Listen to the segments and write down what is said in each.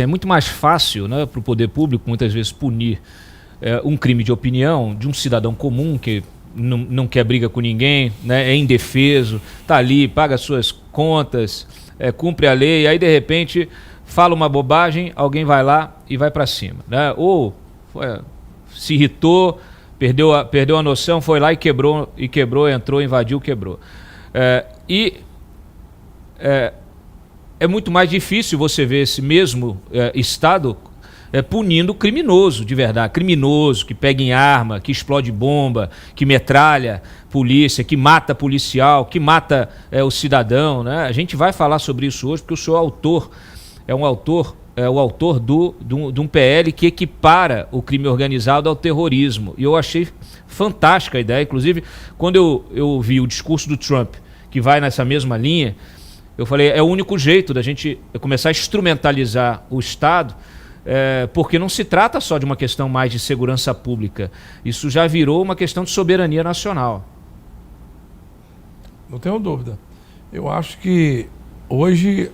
É muito mais fácil, né, para o poder público, muitas vezes, punir um crime de opinião de um cidadão comum que não quer briga com ninguém, né, é indefeso, está ali, paga suas contas, cumpre a lei, aí de repente fala uma bobagem, alguém vai lá e vai para cima, né? Ou se irritou, perdeu a noção, foi lá e quebrou, entrou, invadiu, quebrou. É muito mais difícil você ver esse mesmo Estado punindo criminoso de verdade, criminoso que pega em arma, que explode bomba, que metralha polícia, que mata policial, que mata o cidadão, né? A gente vai falar sobre isso hoje porque o senhor é o autor de um PL que equipara o crime organizado ao terrorismo. E eu achei fantástica a ideia, inclusive quando eu vi o discurso do Trump, que vai nessa mesma linha, eu falei, é o único jeito da gente começar a instrumentalizar o Estado, porque não se trata só de uma questão mais de segurança pública. Isso já virou uma questão de soberania nacional. Não tenho dúvida. Eu acho que hoje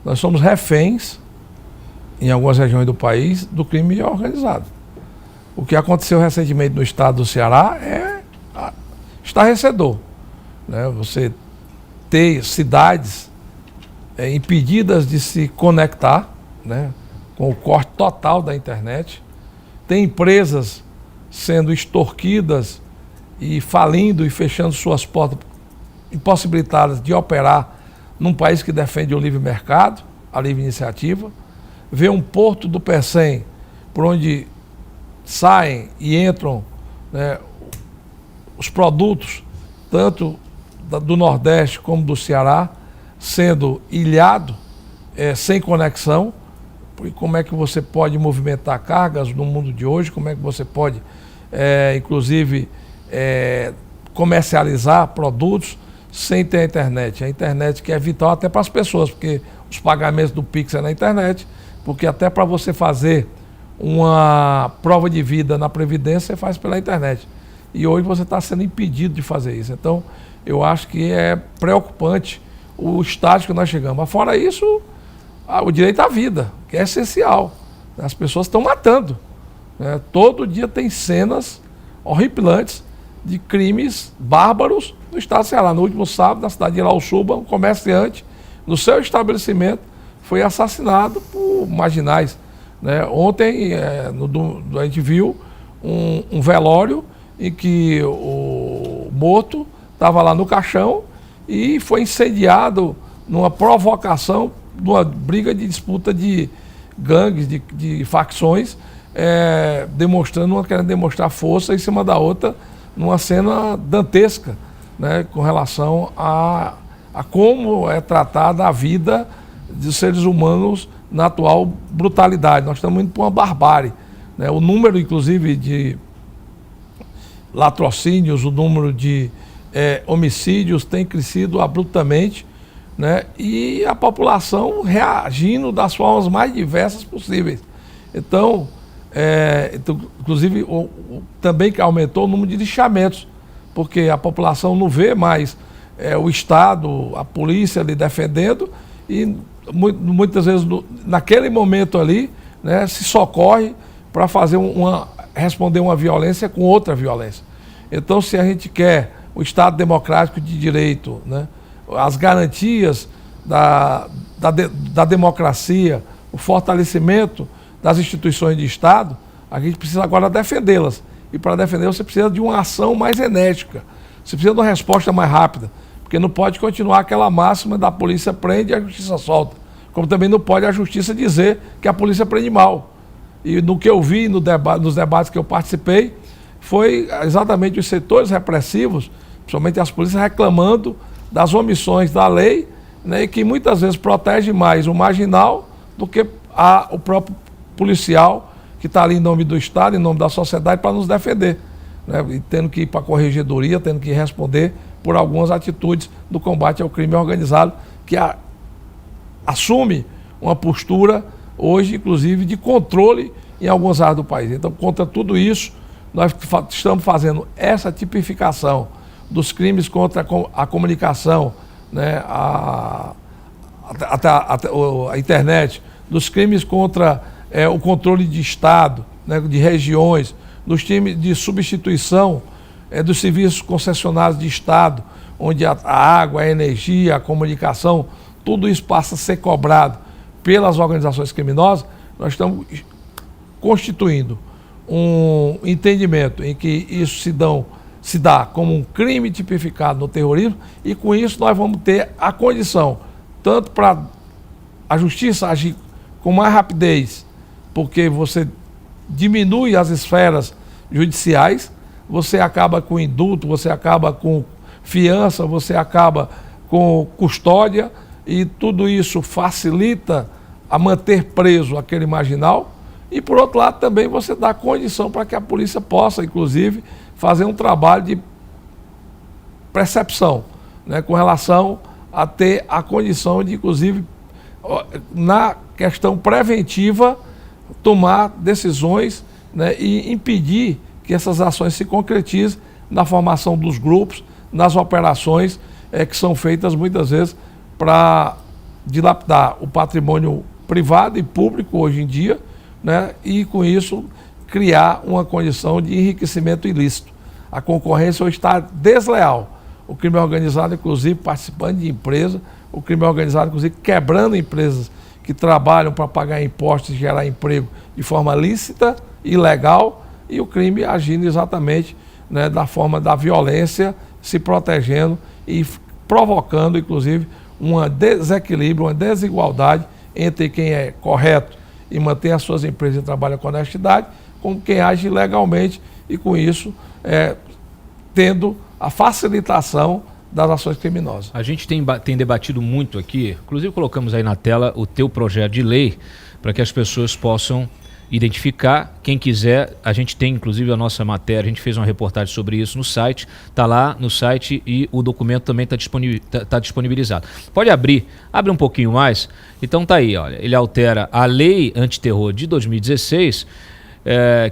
nós somos reféns, em algumas regiões do país, do crime organizado. O que aconteceu recentemente no estado do Ceará é estarrecedor, né? Você ter cidades impedidas de se conectar, né, com o corte total da internet, tem empresas sendo extorquidas e falindo e fechando suas portas, impossibilitadas de operar num país que defende o livre mercado, a livre iniciativa, vê um porto do Pecém, por onde saem e entram, né, os produtos, tanto do Nordeste como do Ceará, sendo ilhado, sem conexão. E como é que você pode movimentar cargas no mundo de hoje? Como é que você pode, inclusive, comercializar produtos sem ter a internet? A internet que é vital até para as pessoas, porque os pagamentos do Pix é na internet, porque até para você fazer uma prova de vida na Previdência, você faz pela internet. E hoje você está sendo impedido de fazer isso. Então, eu acho que é preocupante o estágio que nós chegamos. Mas fora isso, o direito à vida, que é essencial. As pessoas estão matando, né? Todo dia tem cenas horripilantes de crimes bárbaros no estado do Ceará. No último sábado, na cidade de Irauçuba, um comerciante, no seu estabelecimento, foi assassinado por marginais, né? Ontem, a gente viu um velório em que o morto estava lá no caixão e foi incendiado numa provocação, numa briga de disputa de gangues, de facções, querendo demonstrar força em cima da outra, numa cena dantesca, né, com relação a como é tratada a vida dos seres humanos na atual brutalidade. Nós estamos indo para uma barbárie, né? O número, inclusive, de latrocínios, o número de homicídios tem crescido abruptamente, né? E a população reagindo das formas mais diversas possíveis. Então, inclusive, também que aumentou o número de lixamentos, porque a população não vê mais o Estado, a polícia ali defendendo, e muitas vezes naquele momento ali, né, se socorre para fazer responder uma violência com outra violência. Então, se a gente quer o Estado democrático de direito, né, as garantias da democracia, o fortalecimento das instituições de Estado, a gente precisa agora defendê-las. E para defender você precisa de uma ação mais enérgica, você precisa de uma resposta mais rápida, porque não pode continuar aquela máxima da polícia prende e a justiça solta, como também não pode a justiça dizer que a polícia prende mal. E no que eu vi nos debates que eu participei, foi exatamente os setores repressivos, principalmente as polícias, reclamando das omissões da lei, né, e que muitas vezes protege mais o marginal do que o próprio policial que está ali em nome do Estado, em nome da sociedade, para nos defender, né, e tendo que ir para a corregedoria, tendo que responder por algumas atitudes do combate ao crime organizado, que assume uma postura hoje, inclusive, de controle em algumas áreas do país. Então, contra tudo isso, nós estamos fazendo essa tipificação dos crimes contra a comunicação, né, a internet, dos crimes contra o controle de Estado, né, de regiões, dos crimes de substituição dos serviços concessionários de Estado, onde a água, a energia, a comunicação, tudo isso passa a ser cobrado pelas organizações criminosas. Nós estamos constituindo um entendimento em que isso se dá como um crime tipificado no terrorismo, e com isso nós vamos ter a condição, tanto para a justiça agir com mais rapidez, porque você diminui as esferas judiciais, você acaba com indulto, você acaba com fiança, você acaba com custódia, e tudo isso facilita a manter preso aquele marginal. E, por outro lado, também você dá condição para que a polícia possa, inclusive, fazer um trabalho de percepção, né, com relação a ter a condição de, inclusive, na questão preventiva, tomar decisões, né, e impedir que essas ações se concretizem na formação dos grupos, nas operações que são feitas muitas vezes para dilapidar o patrimônio privado e público hoje em dia, né, e com isso criar uma condição de enriquecimento ilícito. A concorrência hoje está desleal. O crime organizado, inclusive, participando de empresa, o crime organizado, inclusive, quebrando empresas que trabalham para pagar impostos e gerar emprego de forma lícita e legal, e o crime agindo exatamente, né, da forma da violência, se protegendo e provocando, inclusive, um desequilíbrio, uma desigualdade entre quem é correto e mantém as suas empresas e trabalha com honestidade, com quem age legalmente e, com isso, tendo a facilitação das ações criminosas. A gente tem debatido muito aqui, inclusive colocamos aí na tela o teu projeto de lei para que as pessoas possam identificar. Quem quiser, a gente tem inclusive a nossa matéria, a gente fez uma reportagem sobre isso no site, está lá no site, e o documento também está disponibilizado. Pode abre um pouquinho mais. Então tá aí, olha, ele altera a lei antiterror de 2016,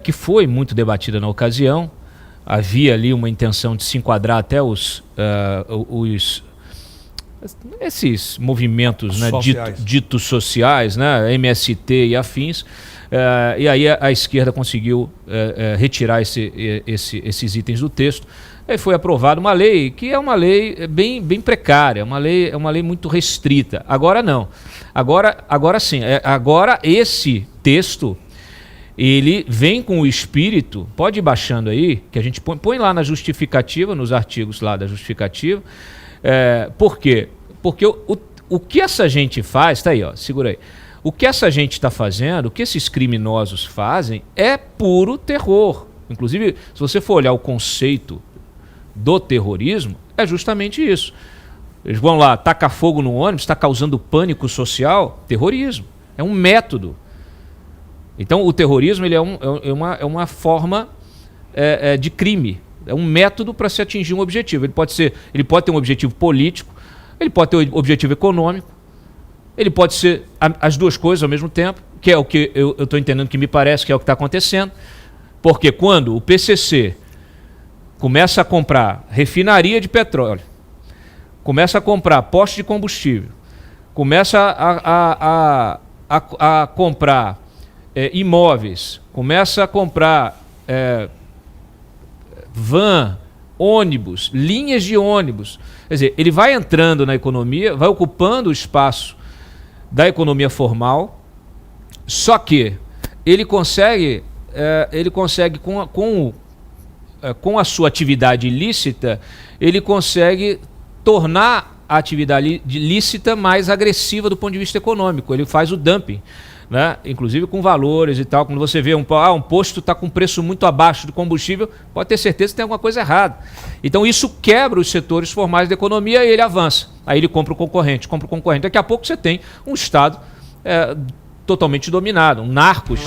que foi muito debatida na ocasião. Havia ali uma intenção de se enquadrar até esses movimentos, né, ditos sociais, né, MST e afins, e aí a esquerda conseguiu retirar esses itens do texto. Aí foi aprovada uma lei que é uma lei bem precária, é uma lei muito restrita. Agora não. Agora sim. Agora esse texto, ele vem com o espírito, pode ir baixando aí, que a gente põe lá na justificativa, nos artigos lá da justificativa. Por quê? Porque o que essa gente faz, tá aí, ó, segura aí. O que essa gente está fazendo, o que esses criminosos fazem, é puro terror. Inclusive, se você for olhar o conceito do terrorismo, é justamente isso. Eles vão lá, tacar fogo no ônibus, está causando pânico social, terrorismo. É um método. Então, o terrorismo ele é uma forma de crime. É um método para se atingir um objetivo. Ele pode ter um objetivo político, ele pode ter um objetivo econômico, ele pode ser as duas coisas ao mesmo tempo, que é o que eu estou entendendo, que me parece que é o que está acontecendo. Porque quando o PCC começa a comprar refinaria de petróleo, começa a comprar poste de combustível, começa a comprar imóveis, começa a comprar van, ônibus, linhas de ônibus. Quer dizer, ele vai entrando na economia, vai ocupando o espaço da economia formal, só que ele consegue com a sua atividade ilícita, ele consegue tornar a atividade ilícita mais agressiva do ponto de vista econômico. Ele faz o dumping, né? Inclusive com valores e tal. Quando você vê um posto está com preço muito abaixo do combustível, pode ter certeza que tem alguma coisa errada. Então isso quebra os setores formais da economia e ele avança. Aí ele compra o concorrente. Daqui a pouco você tem um Estado totalmente dominado, um narcos